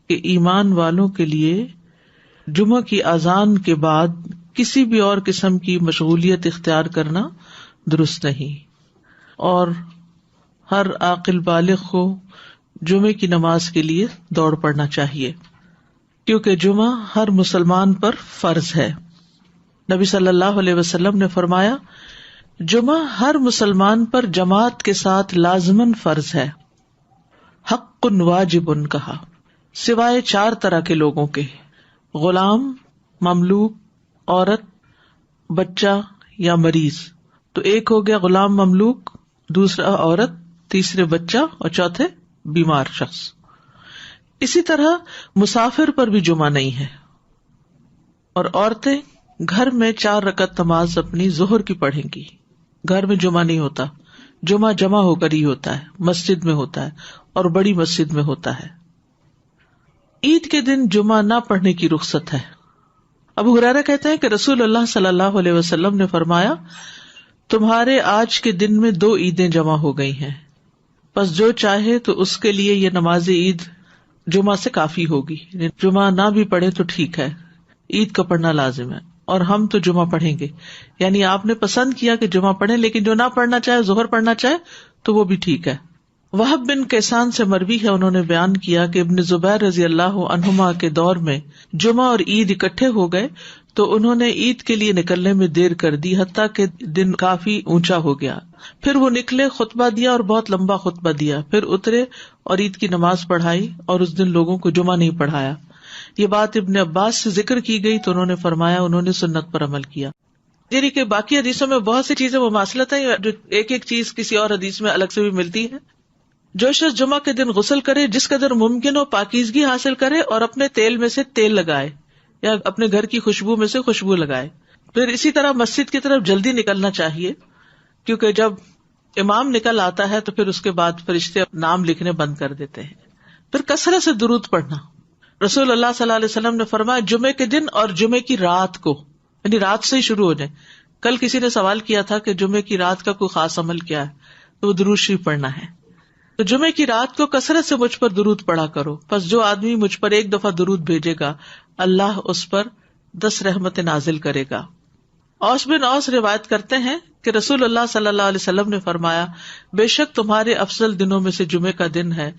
کہ ایمان والوں کے لیے جمعہ کی اذان کے بعد کسی بھی اور قسم کی مشغولیت اختیار کرنا درست نہیں، اور ہر عاقل بالغ کو جمعے کی نماز کے لیے دوڑ پڑنا چاہیے، کیونکہ جمعہ ہر مسلمان پر فرض ہے۔ نبی صلی اللہ علیہ وسلم نے فرمایا، جمعہ ہر مسلمان پر جماعت کے ساتھ لازماً فرض ہے، حق واجب کہا، سوائے 4 طرح کے لوگوں کے: غلام، مملوک، عورت، بچہ یا مریض۔ تو ایک ہو گیا غلام مملوک، دوسرا عورت، تیسرے بچہ اور چوتھے بیمار شخص۔ اسی طرح مسافر پر بھی جمعہ نہیں ہے، اور عورتیں گھر میں 4 رکعت نماز اپنی ظہر کی پڑھیں گی۔ گھر میں جمعہ نہیں ہوتا، جمعہ جمع ہو کر ہی ہوتا ہے، مسجد میں ہوتا ہے، اور بڑی مسجد میں ہوتا ہے۔ عید کے دن جمعہ نہ پڑھنے کی رخصت ہے۔ ابو ہریرہ کہتے ہیں کہ رسول اللہ صلی اللہ علیہ وسلم نے فرمایا، تمہارے آج کے دن میں 2 عیدیں جمع ہو گئی ہیں، پس جو چاہے تو اس کے لیے یہ نماز عید جمعہ سے کافی ہوگی۔ جمعہ نہ بھی پڑھے تو ٹھیک ہے، عید کا پڑھنا لازم ہے، اور ہم تو جمعہ پڑھیں گے۔ یعنی آپ نے پسند کیا کہ جمعہ پڑھیں، لیکن جو نہ پڑھنا چاہے، ظہر پڑھنا چاہے تو وہ بھی ٹھیک ہے۔ وہب بن کیسان سے مروی ہے، انہوں نے بیان کیا کہ ابن زبیر رضی اللہ عنہما کے دور میں جمعہ اور عید اکٹھے ہو گئے تو انہوں نے عید کے لیے نکلنے میں دیر کر دی، حتیٰ کہ دن کافی اونچا ہو گیا۔ پھر وہ نکلے، خطبہ دیا اور بہت لمبا خطبہ دیا، پھر اترے اور عید کی نماز پڑھائی، اور اس دن لوگوں کو جمعہ نہیں پڑھایا۔ یہ بات ابن عباس سے ذکر کی گئی تو انہوں نے فرمایا انہوں نے سنت پر عمل کیا۔ یعنی کہ باقی حدیثوں میں بہت سی چیزیں مماثلت ہیں، جو ایک ایک چیز کسی اور حدیث میں الگ سے بھی ملتی ہے۔ جو شخص جمعہ کے دن غسل کرے، جس قدر ممکن ہو پاکیزگی حاصل کرے، اور اپنے تیل میں سے تیل لگائے یا اپنے گھر کی خوشبو میں سے خوشبو لگائے۔ پھر اسی طرح مسجد کی طرف جلدی نکلنا چاہیے، کیونکہ جب امام نکل آتا ہے تو پھر اس کے بعد فرشتے نام لکھنے بند کر دیتے ہیں۔ پھر کثرت سے درود پڑھنا۔ رسول اللہ صلی اللہ علیہ وسلم نے فرمایا، جمعے کے دن اور جمعے کی رات کو، یعنی رات سے ہی شروع ہو جائے۔ کل کسی نے سوال کیا تھا کہ جمعے کی رات کا کوئی خاص عمل کیا ہے، تو وہ درود شریف پڑھنا ہے۔ تو جمعے کی رات کو کثرت سے مجھ پر درود پڑھا کرو، پس جو آدمی مجھ پر 1 دفعہ درود بھیجے گا، اللہ اس پر 10 رحمتیں نازل کرے گا۔ اوس بن اوس روایت کرتے ہیں کہ رسول اللہ صلی اللہ علیہ وسلم نے فرمایا، بے شک تمہارے افضل دنوں میں سے جمعے کا دن ہے،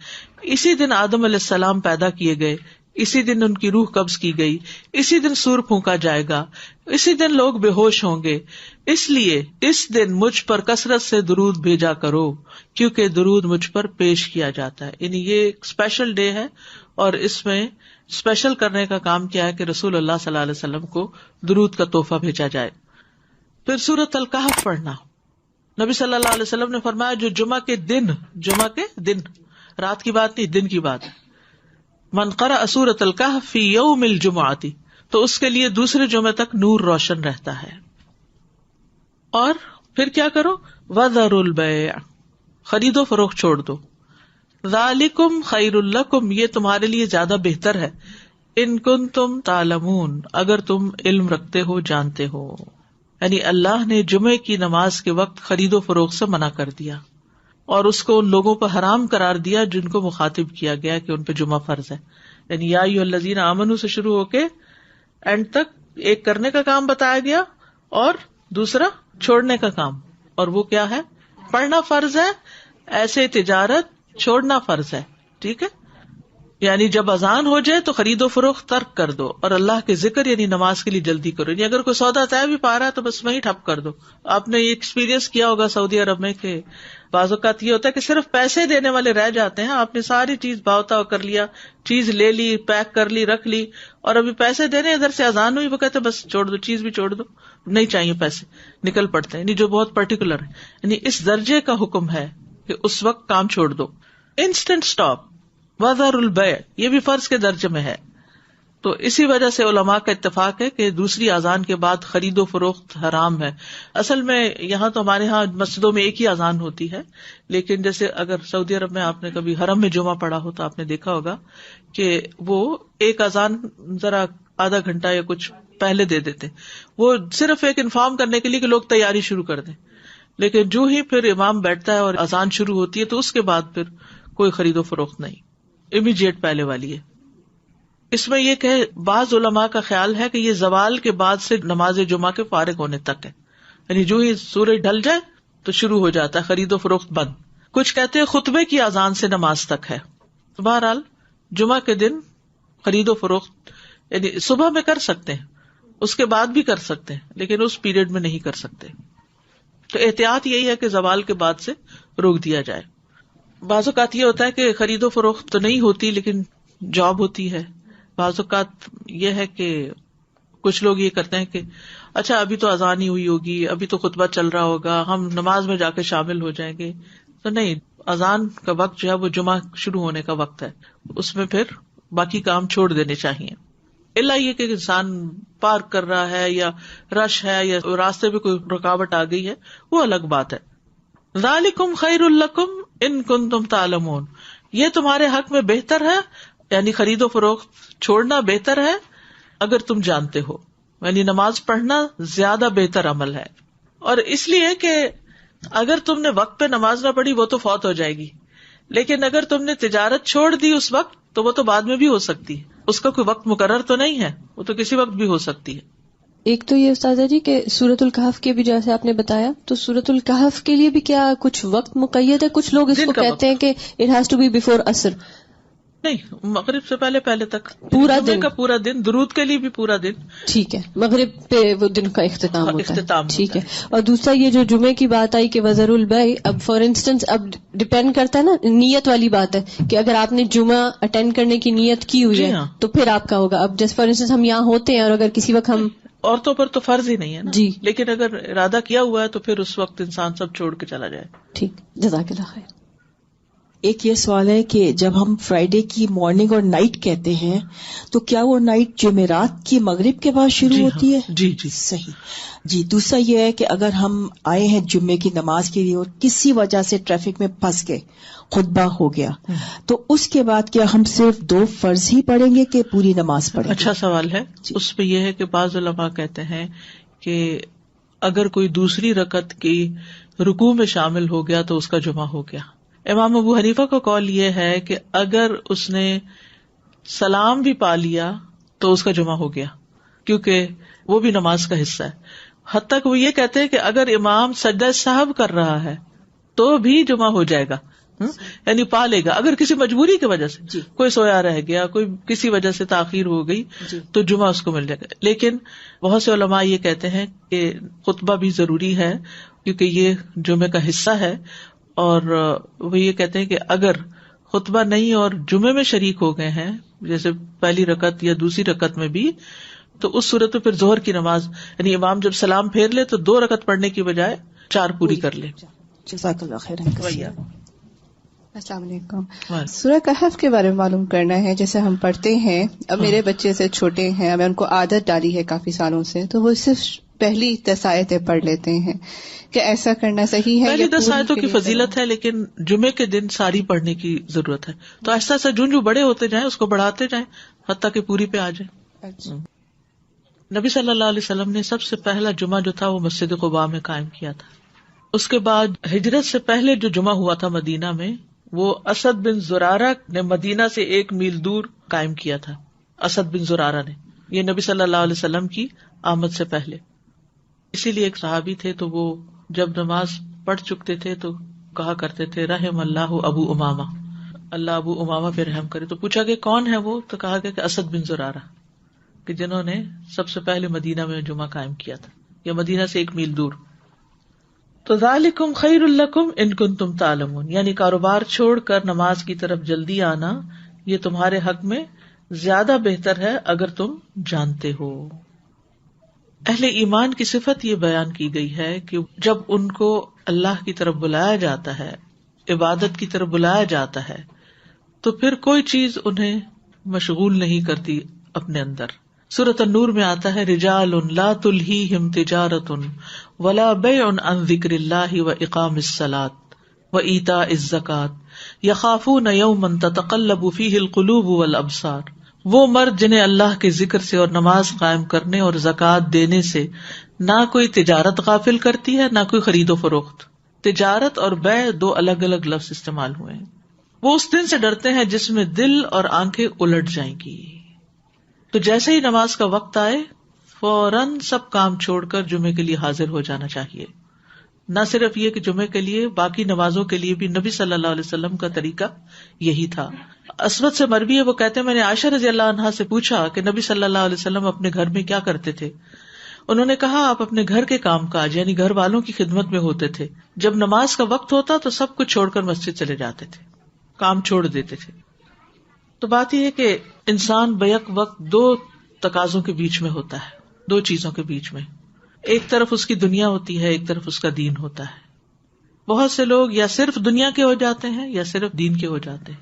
اسی دن آدم علیہ السلام پیدا کیے گئے، اسی دن ان کی روح قبض کی گئی، اسی دن سور پھونکا جائے گا، اسی دن لوگ بے ہوش ہوں گے، اس لیے اس دن مجھ پر کثرت سے درود بھیجا کرو، کیونکہ درود مجھ پر پیش کیا جاتا ہے۔ یعنی یہ ایک اسپیشل ڈے ہے، اور اس میں اسپیشل کرنے کا کام کیا ہے کہ رسول اللہ صلی اللہ علیہ وسلم کو درود کا تحفہ بھیجا جائے۔ پھر سورۃ الکہف پڑھنا۔ نبی صلی اللہ علیہ وسلم نے فرمایا، جو جمعہ کے دن، رات کی بات نہیں، دن کی بات، من قرأ سورۃ الکہف فی یوم الجمعۃ، تو اس کے لیے دوسرے جمعے تک نور روشن رہتا ہے۔ اور پھر کیا کرو، وذروا البیع، خرید و فروخت چھوڑ دو، ذالکم خیر لکم، یہ تمہارے لیے زیادہ بہتر ہے، ان کنتم تعلمون، اگر تم علم رکھتے ہو، جانتے ہو۔ یعنی اللہ نے جمعے کی نماز کے وقت خرید و فروخت سے منع کر دیا، اور اس کو ان لوگوں پر حرام قرار دیا جن کو مخاطب کیا گیا کہ ان پہ جمعہ فرض ہے۔ یعنی یا ایھا الذین آمنوا سے شروع ہو کے اینڈ تک ایک کرنے کا کام بتایا گیا اور دوسرا چھوڑنے کا کام، اور وہ کیا ہے، پڑھنا فرض ہے، ایسے تجارت چھوڑنا فرض ہے۔ ٹھیک ہے، یعنی جب اذان ہو جائے تو خرید و فروخت ترک کر دو، اور اللہ کے ذکر یعنی نماز کے لیے جلدی کرو۔ یعنی اگر کوئی سودا طے بھی پا رہا ہے تو بس وہیں ٹھپ کر دو۔ آپ نے یہ ایکسپیرینس کیا ہوگا سعودی عرب میں کہ بعض اوقات یہ ہوتا ہے کہ صرف پیسے دینے والے رہ جاتے ہیں، آپ نے ساری چیز بھاؤ کر لیا، چیز لے لی، پیک کر لی، رکھ لی، اور ابھی پیسے دینے ادھر سے اذان ہوئی، وہ کہتے بس چھوڑ دو، چیز بھی چھوڑ دو، نہیں چاہیے پیسے، نکل پڑتے ہیں۔ یعنی جو بہت پرٹیکولر ہے، یعنی اس درجے کا حکم ہے کہ اس وقت کام چھوڑ دو، انسٹنٹ اسٹاپ۔ وذروا البیع، یہ بھی فرض کے درجے میں ہے۔ تو اسی وجہ سے علماء کا اتفاق ہے کہ دوسری اذان کے بعد خرید و فروخت حرام ہے۔ اصل میں یہاں تو ہمارے ہاں مسجدوں میں ایک ہی اذان ہوتی ہے، لیکن جیسے اگر سعودی عرب میں آپ نے کبھی حرم میں جمعہ پڑھا ہو تو آپ نے دیکھا ہوگا کہ وہ ایک اذان ذرا آدھا گھنٹہ یا کچھ پہلے دے دیتے، وہ صرف ایک انفارم کرنے کے لیے کہ لوگ تیاری شروع کر دیں، لیکن جو ہی پھر امام بیٹھتا ہے اور اذان شروع ہوتی ہے تو اس کے بعد پھر کوئی خرید و فروخت نہیں، امیڈیٹ پہلے والی ہے۔ اس میں یہ کہ بعض علماء کا خیال ہے کہ یہ زوال کے بعد سے نماز جمعہ کے فارغ ہونے تک ہے، یعنی جو ہی سورج ڈھل جائے تو شروع ہو جاتا ہے خرید و فروخت بند. کچھ کہتے ہیں خطبے کی اذان سے نماز تک ہے. بہرحال جمعہ کے دن خرید و فروخت یعنی صبح میں کر سکتے ہیں، اس کے بعد بھی کر سکتے ہیں، لیکن اس پیریڈ میں نہیں کر سکتے. تو احتیاط یہی ہے کہ زوال کے بعد سے روک دیا جائے. بعض اوقات یہ ہوتا ہے کہ خرید و فروخت تو نہیں ہوتی لیکن جاب ہوتی ہے. بعض اوقات یہ ہے کہ کچھ لوگ یہ کرتے ہیں کہ اچھا ابھی تو اذان ہی ہوئی ہوگی، ابھی تو خطبہ چل رہا ہوگا، ہم نماز میں جا کے شامل ہو جائیں گے. تو نہیں، اذان کا وقت جو ہے وہ جمعہ شروع ہونے کا وقت ہے، اس میں پھر باقی کام چھوڑ دینے چاہیے. الا یہ کہ انسان پارک کر رہا ہے یا رش ہے یا راستے میں کوئی رکاوٹ آ گئی ہے، وہ الگ بات ہے. ذالکم خیر لکم ان کنتم تعلمون، یہ تمہارے حق میں بہتر ہے، یعنی خرید و فروخت چھوڑنا بہتر ہے اگر تم جانتے ہو، یعنی نماز پڑھنا زیادہ بہتر عمل ہے. اور اس لیے کہ اگر تم نے وقت پہ نماز نہ پڑھی وہ تو فوت ہو جائے گی، لیکن اگر تم نے تجارت چھوڑ دی اس وقت تو وہ تو بعد میں بھی ہو سکتی ہے، اس کا کوئی وقت مقرر تو نہیں ہے، وہ تو کسی وقت بھی ہو سکتی ہے. ایک تو یہ استاذہ جی کہ سورۃ الکہف کے بھی جیسے آپ نے بتایا، تو سورۃ الکہف کے لیے بھی کیا کچھ وقت مقید ہے؟ کچھ لوگ اس کو کہتے ہیں کہ it has to be before عصر. نہیں، مغرب سے پہلے تک پورا دن کا پورا دن، درود کے لیے بھی پورا دن. ٹھیک ہے، مغرب پہ وہ دن کا اختتام ہوتا ہے. ٹھیک ہے. اور دوسرا یہ جو جمعے کی بات آئی کہ وذروا البیع، اب فار انسٹنس اب ڈپینڈ کرتا ہے نا، نیت والی بات ہے کہ اگر آپ نے جمعہ اٹینڈ کرنے کی نیت کی ہوئی ہے تو پھر آپ کا ہوگا. اب جیسے فار انسٹنس ہم یہاں ہوتے ہیں اور اگر کسی وقت ہم عورتوں پر تو فرض ہی نہیں ہے نا جی، لیکن اگر ارادہ کیا ہوا ہے تو پھر اس وقت انسان سب چھوڑ کے چلا جائے. ٹھیک، جزاک اللہ خیر. ایک یہ سوال ہے کہ جب ہم فرائیڈے کی مارننگ اور نائٹ کہتے ہیں تو کیا وہ نائٹ جمعرات کی مغرب کے بعد شروع ہوتی ہے؟ جی صحیح. جی، دوسرا یہ ہے کہ اگر ہم آئے ہیں جمعے کی نماز کے لیے اور کسی وجہ سے ٹریفک میں پھنس گئے، خطبہ ہو گیا، تو اس کے بعد کیا ہم صرف 2 فرض ہی پڑھیں گے کہ پوری نماز پڑھیں گے؟ اچھا سوال ہے. اس پہ یہ ہے کہ بعض علماء کہتے ہیں کہ اگر کوئی دوسری رکعت کی رکوع میں شامل ہو گیا تو اس کا جمعہ ہو گیا. امام ابو حنیفہ کا قول یہ ہے کہ اگر اس نے سلام بھی پا لیا تو اس کا جمعہ ہو گیا، کیونکہ وہ بھی نماز کا حصہ ہے. حتیٰ کہ وہ یہ کہتے ہیں کہ اگر امام سجدہ سہو کر رہا ہے تو بھی جمعہ ہو جائے گا، یعنی پا لے گا. اگر کسی مجبوری کی وجہ سے کوئی سویا رہ گیا، کوئی کسی وجہ سے تاخیر ہو گئی تو جمعہ اس کو مل جائے گا. لیکن بہت سے علماء یہ کہتے ہیں کہ خطبہ بھی ضروری ہے کیونکہ یہ جمعے کا حصہ ہے. اور وہ یہ کہتے ہیں کہ اگر خطبہ نہیں اور جمعے میں شریک ہو گئے ہیں، جیسے پہلی رکعت یا دوسری رکعت میں بھی، تو اس صورت میں پھر ظہر کی نماز یعنی امام جب سلام پھیر لے تو 2 رکعت پڑھنے کی بجائے 4 پوری کر لے. جزاک اللہ خیر. السلام علیکم. سورہ کہف کے بارے میں معلوم کرنا ہے. جیسے ہم پڑھتے ہیں، اب میرے بچے سے چھوٹے ہیں، اب میں ان کو عادت ڈالی ہے کافی سالوں سے، تو وہ صرف پہلی 10 آیتیں پڑھ لیتے ہیں. کہ ایسا کرنا صحیح ہے؟ پہلی 10 آیتوں کی فضیلت ہے لیکن جمعے کے دن ساری پڑھنے کی ضرورت ہے. تو ایسا ایسا جو بڑے ہوتے جائیں اس کو بڑھاتے جائیں حتیٰ کہ پوری پہ آ جائے. نبی صلی اللہ علیہ وسلم نے سب سے پہلا جمعہ جو تھا وہ مسجد قباء میں قائم کیا تھا. اس کے بعد ہجرت سے پہلے جو جمعہ ہوا تھا مدینہ میں، وہ اسد بن زرارہ نے مدینہ سے 1 میل دور قائم کیا تھا. اسد بن زرارہ نے، یہ نبی صلی اللہ علیہ وسلم کی آمد سے پہلے. اسی لیے ایک صحابی تھے تو وہ جب نماز پڑھ چکتے تھے تو کہا کرتے تھے رحم اللہ ابو امامہ، اللہ ابو امامہ پہ رحم کرے. تو پوچھا کہ کون ہے وہ؟ تو کہا گیا کہ اسد بن زرارہ، کہ جنہوں نے سب سے پہلے مدینہ میں جمعہ قائم کیا تھا، یا مدینہ سے 1 میل دور. تو ذالکم خیر لکم ان کنتم تعلمون، یعنی کاروبار چھوڑ کر نماز کی طرف جلدی آنا یہ تمہارے حق میں زیادہ بہتر ہے اگر تم جانتے ہو. اہل ایمان کی صفت یہ بیان کی گئی ہے کہ جب ان کو اللہ کی طرف بلایا جاتا ہے، عبادت کی طرف بلایا جاتا ہے، تو پھر کوئی چیز انہیں مشغول نہیں کرتی اپنے اندر. سورۃ النور میں آتا ہے رجال لا تلہیہم تجارۃ ولا بیع عن ذکر اللہ واقام الصلاۃ وایتاء الزکاۃ یخافون یوما تتقلب فیہ القلوب والابصار. وہ مرد جنہیں اللہ کے ذکر سے اور نماز قائم کرنے اور زکوٰۃ دینے سے نہ کوئی تجارت غافل کرتی ہے نہ کوئی خرید و فروخت. تجارت اور بیع 2 الگ الگ لفظ استعمال ہوئے ہیں. وہ اس دن سے ڈرتے ہیں جس میں دل اور آنکھیں الٹ جائیں گی. تو جیسے ہی نماز کا وقت آئے فوراً سب کام چھوڑ کر جمعے کے لیے حاضر ہو جانا چاہیے. نہ صرف یہ کہ جمعے کے لیے، باقی نمازوں کے لیے بھی نبی صلی اللہ علیہ وسلم کا طریقہ یہی تھا. اسود سے مروی ہے، وہ کہتے ہیں میں نے عائشہ رضی اللہ عنہا سے پوچھا کہ نبی صلی اللہ علیہ وسلم اپنے گھر میں کیا کرتے تھے. انہوں نے کہا آپ اپنے گھر کے کام کاج یعنی گھر والوں کی خدمت میں ہوتے تھے. جب نماز کا وقت ہوتا تو سب کچھ چھوڑ کر مسجد چلے جاتے تھے، کام چھوڑ دیتے تھے. تو بات یہ ہے کہ انسان بیک وقت دو تقاضوں کے بیچ میں ہوتا ہے، دو چیزوں کے بیچ میں. ایک طرف اس کی دنیا ہوتی ہے، ایک طرف اس کا دین ہوتا ہے. بہت سے لوگ یا صرف دنیا کے ہو جاتے ہیں یا صرف دین کے ہو جاتے ہیں،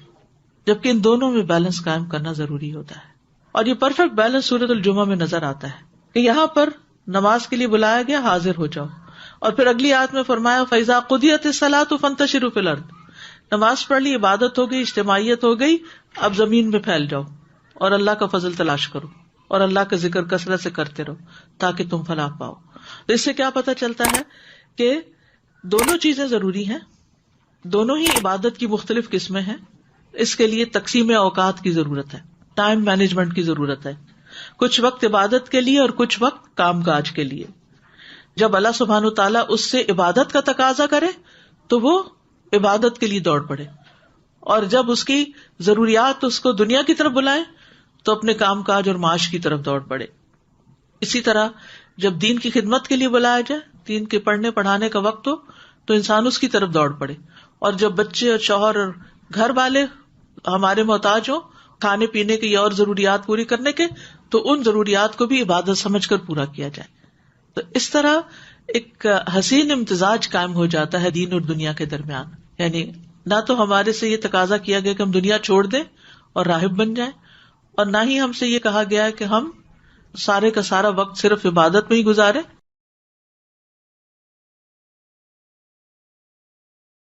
جبکہ ان دونوں میں بیلنس قائم کرنا ضروری ہوتا ہے. اور یہ پرفیکٹ بیلنس سورۃ الجمعہ میں نظر آتا ہے کہ یہاں پر نماز کے لیے بلایا گیا، حاضر ہو جاؤ. اور پھر اگلی آیت میں فرمایا فَإِذَا قُضِيَتِ الصَّلَاةُ فَانتَشِرُوا فِي الْأَرْضِ. نماز پڑھ لی، عبادت ہو گئی، اجتماعیت ہو گئی، اب زمین میں پھیل جاؤ اور اللہ کا فضل تلاش کرو اور اللہ کا ذکر کثرت سے کرتے رہو تاکہ تم فلاح پاؤ. تو اس سے کیا پتہ چلتا ہے کہ دونوں چیزیں ضروری ہیں، دونوں ہی عبادت کی مختلف قسمیں ہیں. اس کے لیے تقسیم اوقات کی ضرورت ہے، ٹائم مینجمنٹ کی ضرورت ہے. کچھ وقت عبادت کے لیے اور کچھ وقت کام کاج کے لیے. جب اللہ سبحانہ وتعالیٰ اس سے عبادت کا تقاضا کرے تو وہ عبادت کے لیے دوڑ پڑے، اور جب اس کی ضروریات اس کو دنیا کی طرف بلائیں تو اپنے کام کاج اور معاش کی طرف دوڑ پڑے. اسی طرح جب دین کی خدمت کے لیے بلایا جائے، دین کے پڑھنے پڑھانے کا وقت ہو تو انسان اس کی طرف دوڑ پڑے. اور جب بچے اور شوہر اور گھر والے ہمارے محتاج ہوں کھانے پینے کی اور ضروریات پوری کرنے کے، تو ان ضروریات کو بھی عبادت سمجھ کر پورا کیا جائے. تو اس طرح ایک حسین امتزاج قائم ہو جاتا ہے دین اور دنیا کے درمیان. یعنی نہ تو ہمارے سے یہ تقاضا کیا گیا کہ ہم دنیا چھوڑ دیں اور راہب بن جائیں، اور نہ ہی ہم سے یہ کہا گیا ہے کہ ہم سارے کا سارا وقت صرف عبادت میں ہی گزارے.